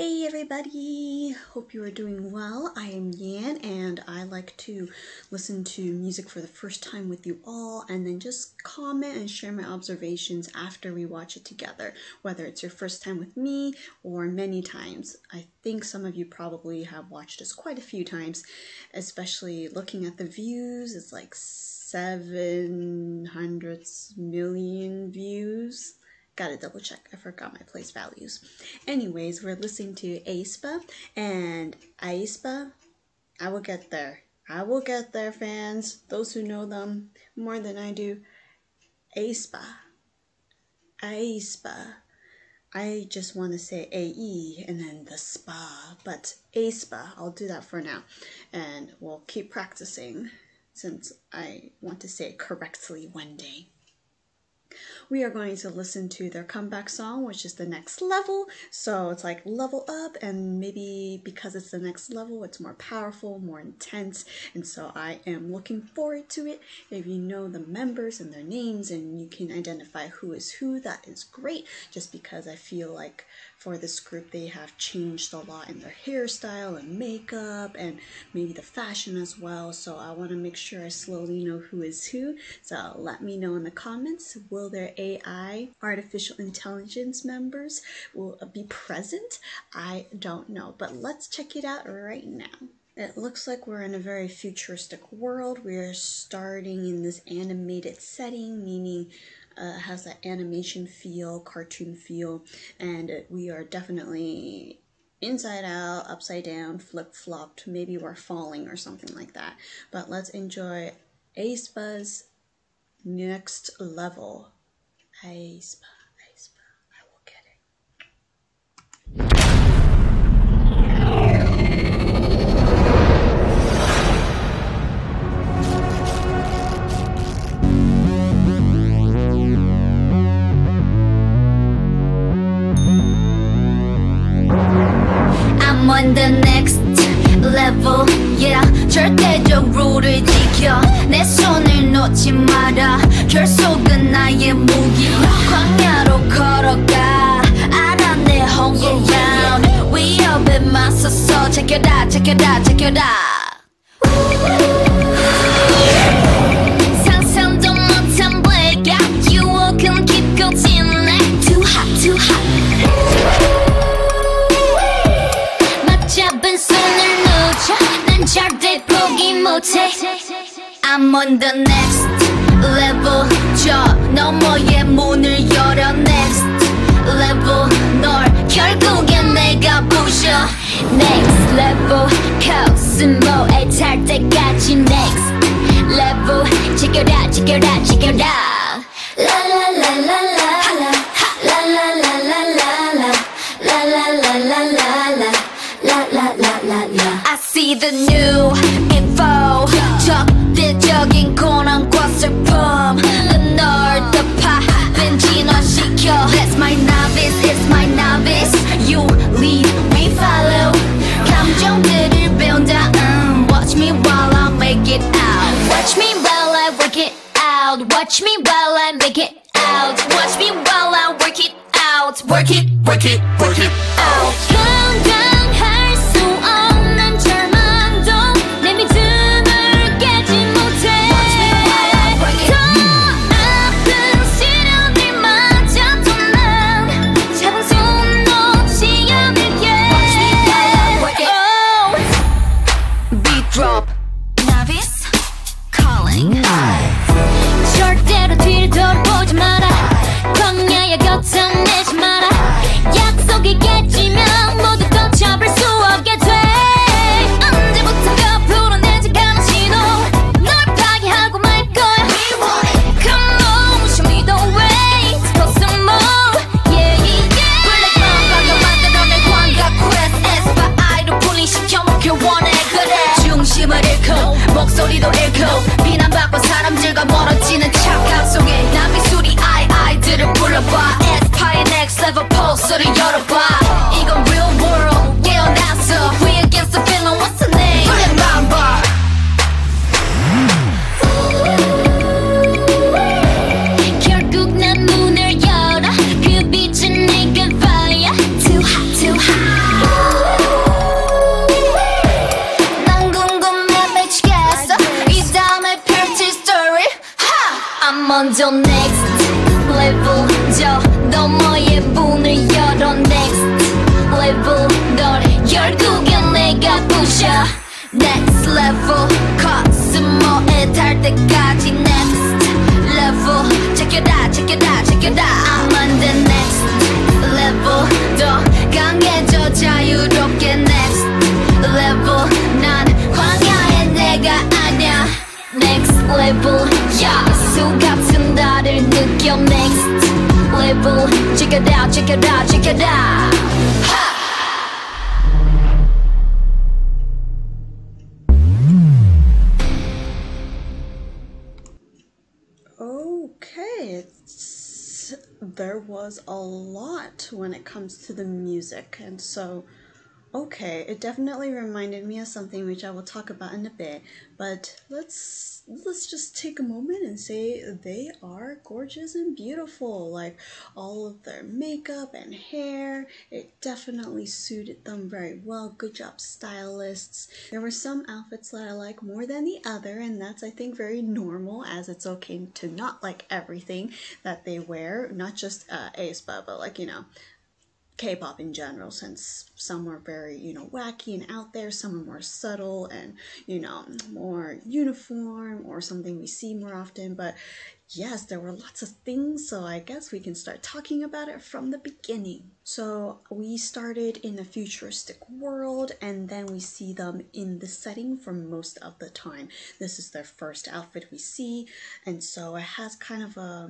Hey everybody! Hope you are doing well. I am Yan and I like to listen to music for the first time with you all and then just comment and share my observations after we watch it together, whether it's your first time with me or many times. I think some of you probably have watched this quite a few times, especially looking at the views. It's like 700 million views. Gotta double check, I forgot my place values. Anyways, we're listening to Aespa and Aespa. I will get there. I will get there, fans. Those who know them more than I do. Aespa. Aespa. I just want to say AE and then the spa, but Aespa, I'll do that for now. And we'll keep practicing since I want to say it correctly one day. We are going to listen to their comeback song, which is The Next Level. So it's like level up, and maybe because it's the next level, it's more powerful, more intense. And so I am looking forward to it. If you know the members and their names and you can identify who is who, that is great. Just because I feel like for this group, they have changed a lot in their hairstyle and makeup and maybe the fashion as well. So I want to make sure I slowly know who is who. So let me know in the comments. Will their AI, artificial intelligence members, will be present? I don't know, but let's check it out right now. It looks like we're in a very futuristic world. We're starting in this animated setting, meaning has that animation feel, cartoon feel, and we are definitely inside out, upside down, flip-flopped. Maybe we're falling or something like that. But let's enjoy Aespa's Next Level. Aespa, Aespa, I will get it. I'm on the next level, yeah. 절대적으로를 지켜 내 손을 놓지 마라. 결속은 나의 무기. 광야로 걸어가 알아 내 home ground. 위협에 맞서서 제껴라 제껴라 제껴라. 상상도 못한 blackout 유혹은 깊고 진해. Too hot too hot. 맞잡은 손을 놓쳐 난 절대 포기 못해. I'm on the next level. 저 너머의 문을 열어. Next level. 널 결국엔 내가 부셔. Next level. 코스모에 탈 때까지 next level. 지켜라 지켜라 지켜라. La la la la la la. La la la la la la. La la la la la la. La la la la la. I see the new info. 적대적인 고난과 슬픔. 널 덮아 진화시켜. That's my novice, it's my novice. You lead, we follow. 감정들을 배운다. Watch me while I make it out. Watch me while I work it out. Watch me while I make it out. Watch me while I work it out. Work it, work it, work it out. 건강할 수 없는 절망도 내 믿음을 깨지 못해. 더 아픈 시련들마저도 난 잡은 손 놓지 않을게. Oh, beat drop. Novice calling. 절대로 뒤를 돌아보지 마라. 광야의 곁을 내지 마라. 약속이 깨지면 모두 강해져 next level 저 너머의 문을 열어 next level 널 결국엔 내가 부셔 next level 코스모에 달 때까지 next level check it out check it out check it out I'm on the next level 더 강해져 자유롭게 next level 난 광야의 내가 아냐 next level 야수 같은 나를 느껴 next level check it out check it out check it out ha! Okay, there was a lot when it comes to the music, and so okay, it definitely reminded me of something which I will talk about in a bit, but let's just take a moment and say they are gorgeous and beautiful. Like all of their makeup and hair, it definitely suited them very well. Good job, stylists. There were some outfits that I like more than the other, and that's, I think, very normal, as it's okay to not like everything that they wear, not just Aespa, but like, you know, K-pop in general, since some are very, you know, wacky and out there, some are more subtle and, you know, more uniform or something we see more often. But yes, there were lots of things, so I guess we can start talking about it from the beginning. So we started in a futuristic world, and then we see them in the setting for most of the time. This is their first outfit we see, and so it has kind of a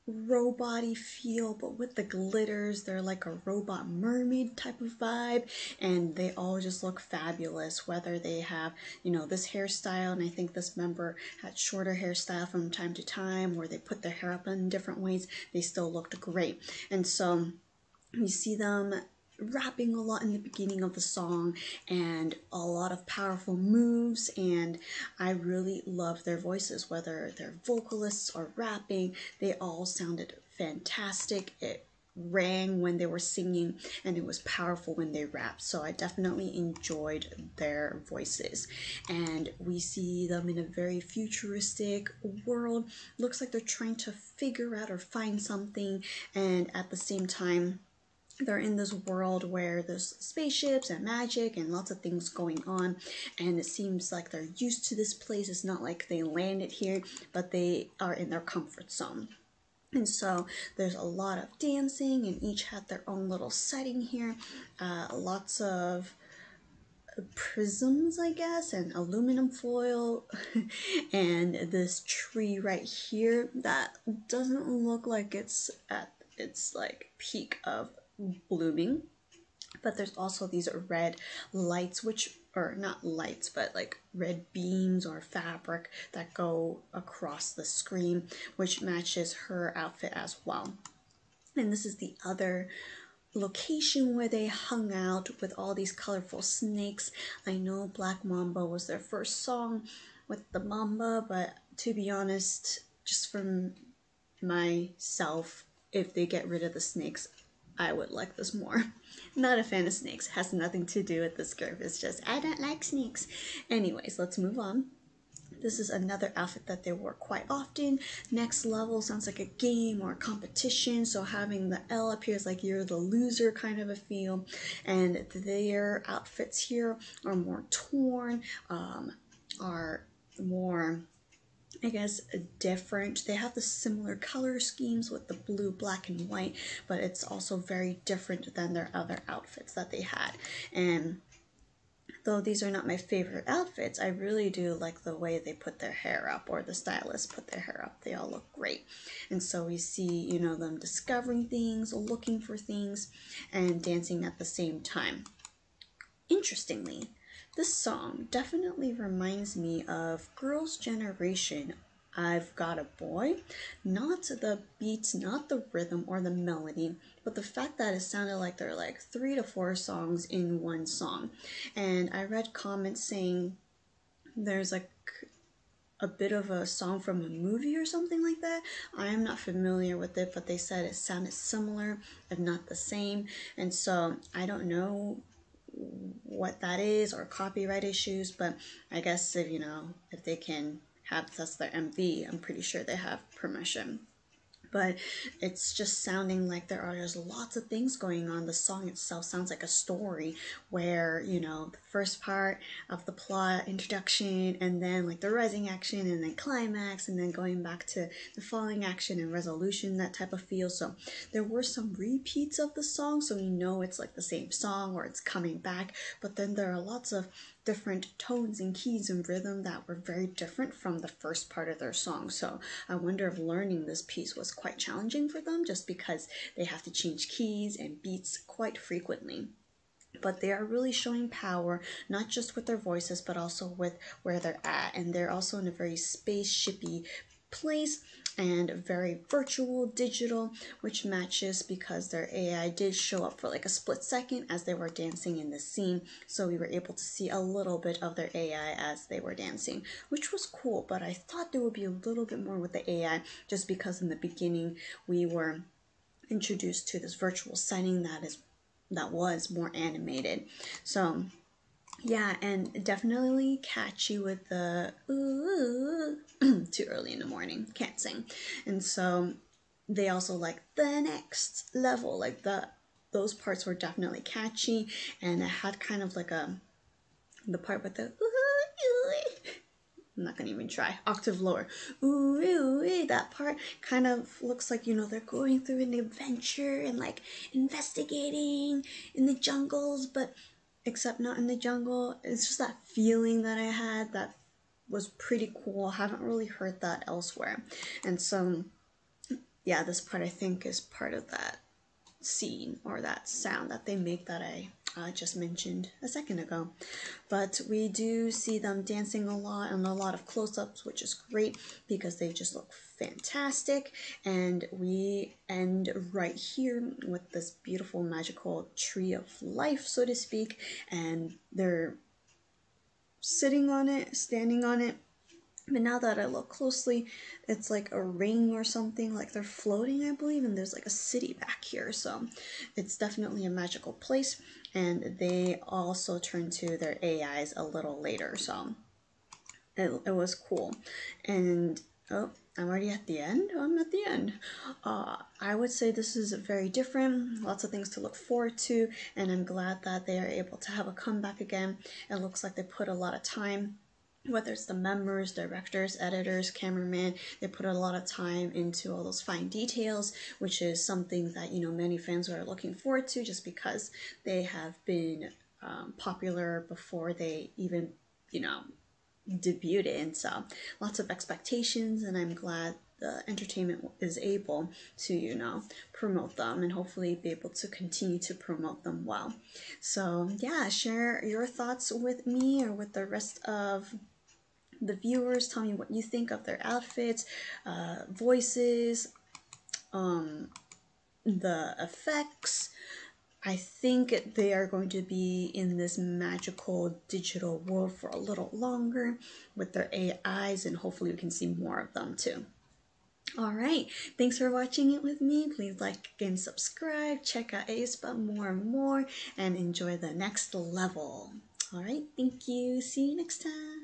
robot-y feel, but with the glitters. They're like a robot mermaid type of vibe, and they all just look fabulous, whether they have, you know, this hairstyle, and I think this member had shorter hairstyle from time to time, or they put their hair up in different ways, they still looked great. And so we see them rapping a lot in the beginning of the song, and a lot of powerful moves, and I really love their voices, whether they're vocalists or rapping. They all sounded fantastic. It rang when they were singing, and it was powerful when they rapped, so I definitely enjoyed their voices. And we see them in a very futuristic world. Looks like they're trying to figure out or find something, and at the same time they're in this world where there's spaceships and magic and lots of things going on, and it seems like they're used to this place. It's not like they landed here, but they are in their comfort zone. And so there's a lot of dancing, and each had their own little setting here. Lots of prisms, I guess, and aluminum foil, and this tree right here that doesn't look like it's at its like peak of blooming. But there's also these red lights, which are not lights, but like red beams or fabric that go across the screen, which matches her outfit as well. And this is the other location where they hung out with all these colorful snakes. I know Black Mamba was their first song with the mamba, but to be honest, just from myself, if they get rid of the snakes, I would like this more. Not a fan of snakes. Has nothing to do with this group. It's just, I don't like snakes. Anyways, let's move on. This is another outfit that they wore quite often. Next level sounds like a game or a competition, so having the L up here is like you're the loser kind of a feel. And their outfits here are more torn, are more, I guess, different. They have the similar color schemes with the blue, black, and white, but it's also very different than their other outfits that they had. And though these are not my favorite outfits, I really do like the way they put their hair up, or the stylists put their hair up. They all look great. And so we see, you know, them discovering things, looking for things, and dancing at the same time. Interestingly, this song definitely reminds me of Girls' Generation, I've Got a Boy. Not the beats, not the rhythm or the melody, but the fact that it sounded like there are like 3 to 4 songs in one song. And I read comments saying there's like a bit of a song from a movie or something like that. I am not familiar with it, but they said it sounded similar, if not the same. And so I don't know what that is, or copyright issues, but I guess if, you know, if they can have this as their MV. I'm pretty sure they have permission. But it's just sounding like there are just lots of things going on. The song itself sounds like a story where, you know, the first part of the plot, introduction, and then like the rising action, and then climax, and then going back to the falling action and resolution, that type of feel. So there were some repeats of the song, so we know it's like the same song or it's coming back, but then there are lots of different tones and keys and rhythm that were very different from the first part of their song. So I wonder if learning this piece was quite challenging for them, just because they have to change keys and beats quite frequently. But they are really showing power, not just with their voices, but also with where they're at. And they're also in a very spaceshipy place and very virtual, digital, which matches because their AI did show up for like a split second as they were dancing in the scene. So we were able to see a little bit of their AI as they were dancing, which was cool. But I thought there would be a little bit more with the AI, just because in the beginning we were introduced to this virtual setting that was more animated. So yeah, and definitely catchy with the ooh, too early in the morning, can't sing. And so they also like the next level, like those parts were definitely catchy, and it had kind of like the part with the ooh, I'm not gonna even try, octave lower, ooh, that part kind of looks like, you know, they're going through an adventure and like investigating in the jungles, but except not in the jungle. It's just that feeling that I had that was pretty cool. I haven't really heard that elsewhere. And so yeah, this part I think is part of that scene or that sound that they make that I just mentioned a second ago. But we do see them dancing a lot and a lot of close-ups, which is great because they just look fantastic. And we end right here with this beautiful magical tree of life, so to speak, and they're sitting on it, standing on it. But now that I look closely, it's like a ring or something, like they're floating, I believe, and there's like a city back here. So it's definitely a magical place. And they also turn to their AIs a little later. So it was cool. And oh, I'm already at the end. Oh, I'm at the end. I would say this is very different. Lots of things to look forward to. And I'm glad that they are able to have a comeback again. It looks like they put a lot of time, whether it's the members, directors, editors, cameraman, they put a lot of time into all those fine details, which is something that, you know, many fans are looking forward to, just because they have been popular before they even, you know, debuted. And so lots of expectations, and I'm glad the entertainment is able to, you know, promote them and hopefully be able to continue to promote them well. So yeah, share your thoughts with me or with the rest of the viewers. Tell me what you think of their outfits, voices, the effects. I think they are going to be in this magical digital world for a little longer with their AIs, and hopefully we can see more of them too. Alright, thanks for watching it with me. Please like and subscribe, check out Aespa more and more, and enjoy the next level. Alright, thank you. See you next time.